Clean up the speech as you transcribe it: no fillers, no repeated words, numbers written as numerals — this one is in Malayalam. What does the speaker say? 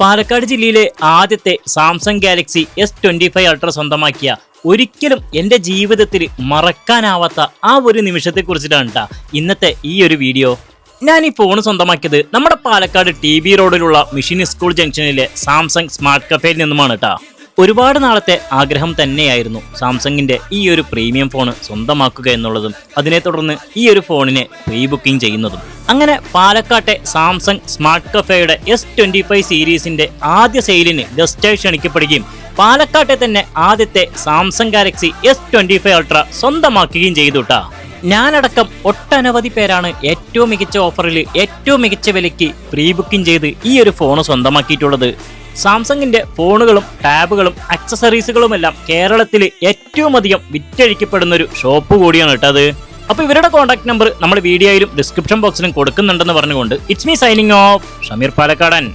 പാലക്കാട് ജില്ലയിലെ ആദ്യത്തെ സാംസങ് ഗാലക്സി S25 അൾട്ര സ്വന്തമാക്കിയ ഒരിക്കലും എൻ്റെ ജീവിതത്തിൽ മറക്കാനാവാത്ത ആ ഒരു നിമിഷത്തെക്കുറിച്ചിട്ടാണ് കേട്ടോ ഇന്നത്തെ ഈ ഒരു വീഡിയോ. ഞാൻ ഈ ഫോൺ സ്വന്തമാക്കിയത് നമ്മുടെ പാലക്കാട് TB റോഡിലുള്ള മിഷൻ സ്കൂൾ ജംഗ്ഷനിലെ സാംസങ് സ്മാർട്ട് കഫേയിൽ നിന്നുമാണ് കേട്ടോ. ഒരുപാട് നാളത്തെ ആഗ്രഹം തന്നെയായിരുന്നു സാംസങ്ങിന്റെ ഈ ഒരു പ്രീമിയം ഫോൺ സ്വന്തമാക്കുക എന്നുള്ളതും അതിനെ തുടർന്ന് ഈ ഒരു ഫോണിനെ പ്രീ ബുക്കിംഗ് ചെയ്യുന്നതും. അങ്ങനെ പാലക്കാട്ടെ സാംസങ് സ്മാർട്ട് കഫേയുടെ S25 സീരീസിന്റെ ആദ്യ സെയിലിന് ഗസ്റ്റായി ക്ഷണിക്കപ്പെടുകയും പാലക്കാട്ടെ തന്നെ ആദ്യത്തെ സാംസങ് ഗാലക്സി S25 അൾട്ര സ്വന്തമാക്കുകയും ചെയ്തു ട്ടാ. ഞാനടക്കം ഒട്ടനവധി പേരാണ് ഏറ്റവും മികച്ച ഓഫറിൽ ഏറ്റവും മികച്ച വിലയ്ക്ക് പ്രീ ബുക്കിംഗ് ചെയ്ത് ഈ ഒരു ഫോൺ സ്വന്തമാക്കിയിട്ടുള്ളത്. സാംസങ്ങിന്റെ ഫോണുകളും ടാബുകളും അക്സസറീസുകളുമെല്ലാം കേരളത്തിൽ ഏറ്റവും അധികം വിറ്റഴിക്കപ്പെടുന്ന ഒരു ഷോപ്പ് കൂടിയാണ് കേട്ടത്. അപ്പോൾ ഇവരുടെ കോൺടാക്ട് നമ്പർ നമ്മൾ വീഡിയോയിലും ഡിസ്ക്രിപ്ഷൻ ബോക്സിലും കൊടുക്കുന്നുണ്ടെന്ന് പറഞ്ഞുകൊണ്ട് it's me signing off Shameer പാലക്കാടൻ.